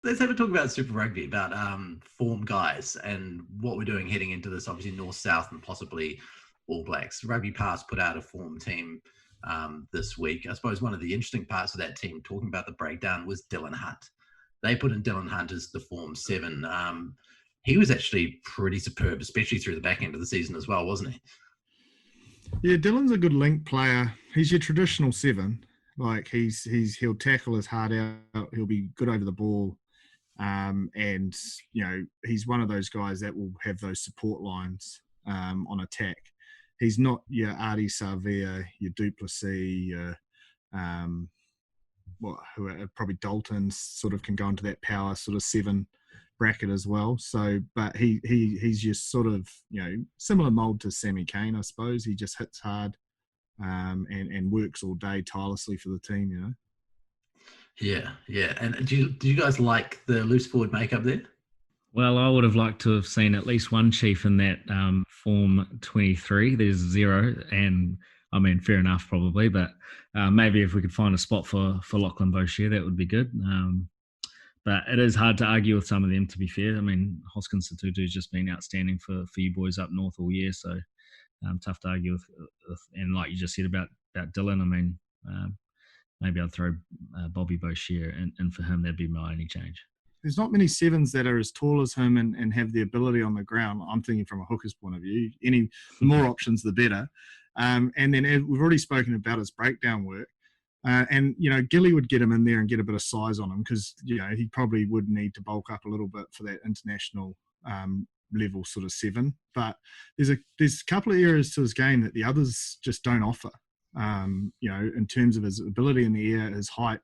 Let's have a talk about Super Rugby, about form guys and what we're doing heading into this, obviously North-South and possibly All Blacks. RugbyPass put out a form team this week. I suppose one of the interesting parts of that team, talking about the breakdown, was Dylan Hunt. They put in Dylan Hunt as the form 7. He was actually pretty superb, especially through the back end of the season as well, wasn't he? Yeah, Dylan's a good link player. He's your traditional 7. Like he'll tackle his heart out. He'll be good over the ball. And he's one of those guys that will have those support lines on attack. He's not your Artie Savia, your Duplessis, your probably Dalton sort of can go into that power sort of 7 bracket as well. So, but he's just sort of similar mold to Sammy Kane, I suppose. He just hits hard and works all day tirelessly for the team. Yeah. And do you guys like the loose forward makeup there? Well, I would have liked to have seen at least one chief in that form 23. There's 0, and I mean, fair enough, probably, but maybe if we could find a spot for Lachlan Boshier, that would be good. But it is hard to argue with some of them, to be fair. I mean, Hoskins Satutu's just been outstanding for you boys up north all year, so tough to argue with. And like you just said about Dylan, I mean, maybe I'd throw Bobby Boshier in for him. That'd be my only change. There's not many 7s that are as tall as him and have the ability on the ground. I'm thinking from a hooker's point of view. The more options, the better. And then we've already spoken about his breakdown work. And Gilly would get him in there and get a bit of size on him because, he probably would need to bulk up a little bit for that international level sort of 7. But there's a couple of areas to his game that the others just don't offer, in terms of his ability in the air, his height,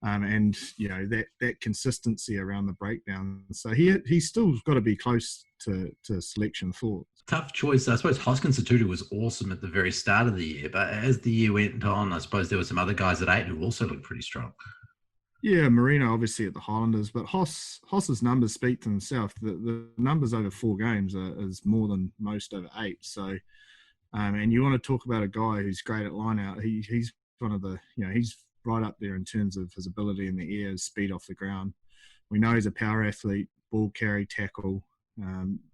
and that consistency around the breakdown. So he's still got to be close to selection thoughts. Tough choice. I suppose Hoskins Satutu was awesome at the very start of the year, but as the year went on, I suppose there were some other guys at 8 who also looked pretty strong. Yeah, Marino obviously at the Highlanders, but Hoss's numbers speak to themselves. The numbers over 4 games is more than most over 8. So, and you want to talk about a guy who's great at line out. He's one of the, he's right up there in terms of his ability in the air, his speed off the ground. We know he's a power athlete, ball carry, tackle.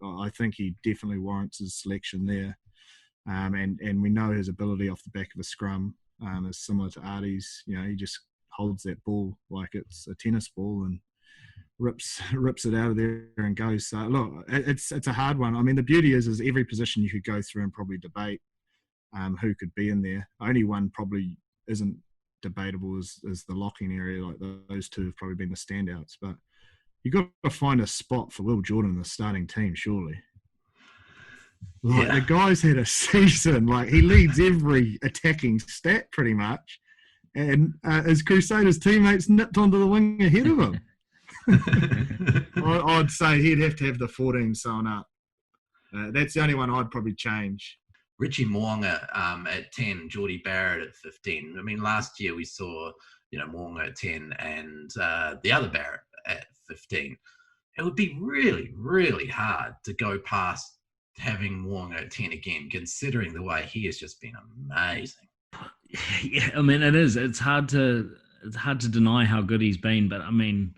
I think he definitely warrants his selection there. And we know his ability off the back of a scrum is similar to Artie's. He just holds that ball like it's a tennis ball and rips it out of there and goes. So look, it's a hard one. I mean, the beauty is every position you could go through and probably debate who could be in there. Only one probably isn't debatable is the locking area. Like those 2 have probably been the standouts, but you've got to find a spot for Will Jordan in the starting team, surely. The guy's had a season, like he leads every attacking stat pretty much, and his Crusaders teammates nipped onto the wing ahead of him. I'd say he'd have to have the 14 sewn up. That's the only one I'd probably change. Richie Mo'unga at 10, Geordie Barrett at 15. I mean, last year we saw, Mo'unga at 10 and the other Barrett at 15. It would be really, really hard to go past having Mo'unga at 10 again, considering the way he has just been amazing. Yeah, I mean, it is. It's hard to deny how good he's been, but I mean,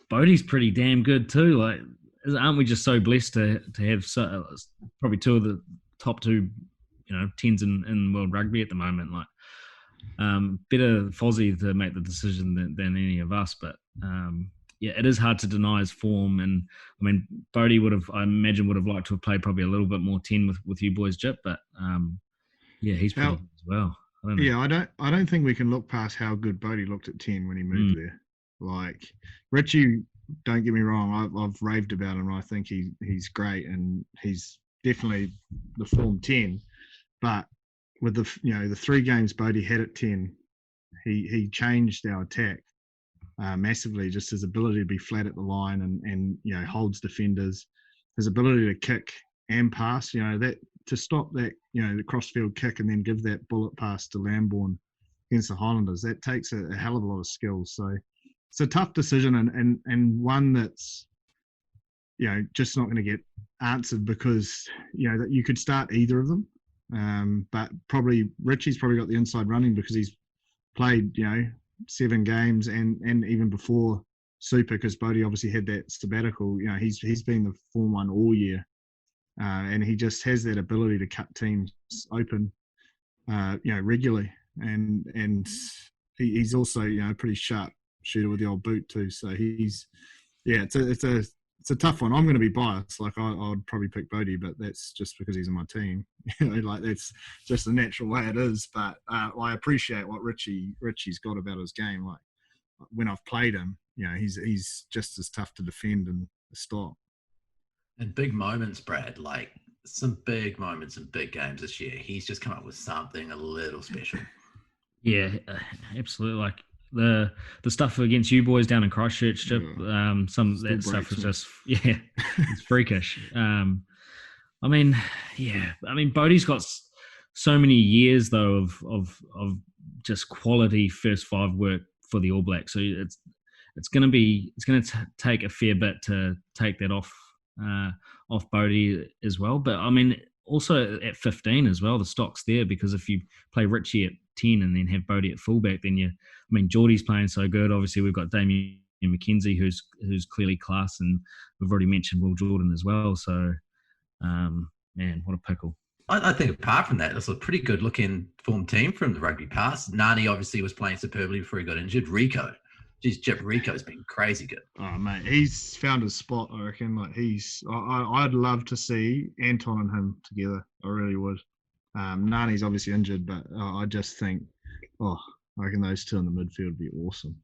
Bodie's pretty damn good too. Like, aren't we just so blessed to have probably 2 of the top 2, 10s in world rugby at the moment. Like, better Fozzie to make the decision than any of us. But yeah, it is hard to deny his form. And I mean, Bodie I imagine would have liked to have played probably a little bit more 10 with you boys, Jip. But yeah, he's pretty good as well. I don't think we can look past how good Bodie looked at 10 when he moved there. Like Richie, don't get me wrong, I've raved about him. I think he's great and he's definitely the form 10, but with the 3 games Bodie had at 10, he changed our attack massively. Just his ability to be flat at the line and holds defenders, his ability to kick and pass. That to stop that the crossfield kick and then give that bullet pass to Lambourne against the Highlanders. That takes a hell of a lot of skills. So it's a tough decision and one that's just not going to get answered because, that you could start either of them. But probably Richie's probably got the inside running because he's played, 7 games and even before super because Bodie obviously had that sabbatical. You know, he's been the form one all year, and he just has that ability to cut teams open, you know, regularly. And he's also, you know, a pretty sharp shooter with the old boot too. So he's, yeah, it's a tough one. I'm going to be biased. Like I'd probably pick Bodie, but that's just because he's in my team. You know, like that's just the natural way it is. But I appreciate what Richie's got about his game. Like when I've played him, you know, he's just as tough to defend and stop. And big moments, Brad, like some big moments in big games this year. He's just come up with something a little special. Yeah, absolutely. Like the stuff against you boys down in Christchurch, Chip, some of that stuff is just, yeah, it's freakish. I mean, yeah, I mean, Bodie's got so many years though of just quality first five work for the All Blacks. So it's going to take a fair bit to take that off Bodie as well. But I mean, also at 15 as well, the stock's there, because if you play Richie at 10 and then have Bodie at fullback, then I mean, Geordie's playing so good. Obviously, we've got Damien McKenzie, who's clearly class, and we've already mentioned Will Jordan as well. So, man, what a pickle. I think apart from that, it's a pretty good looking form team from the RugbyPass. Nani obviously was playing superbly before he got injured. Rico. Geez, Jip Rico's been crazy good. Oh, mate, he's found his spot, I reckon. Like I'd love to see Anton and him together. I really would. Nani's obviously injured, but I just think, I reckon those two in the midfield would be awesome.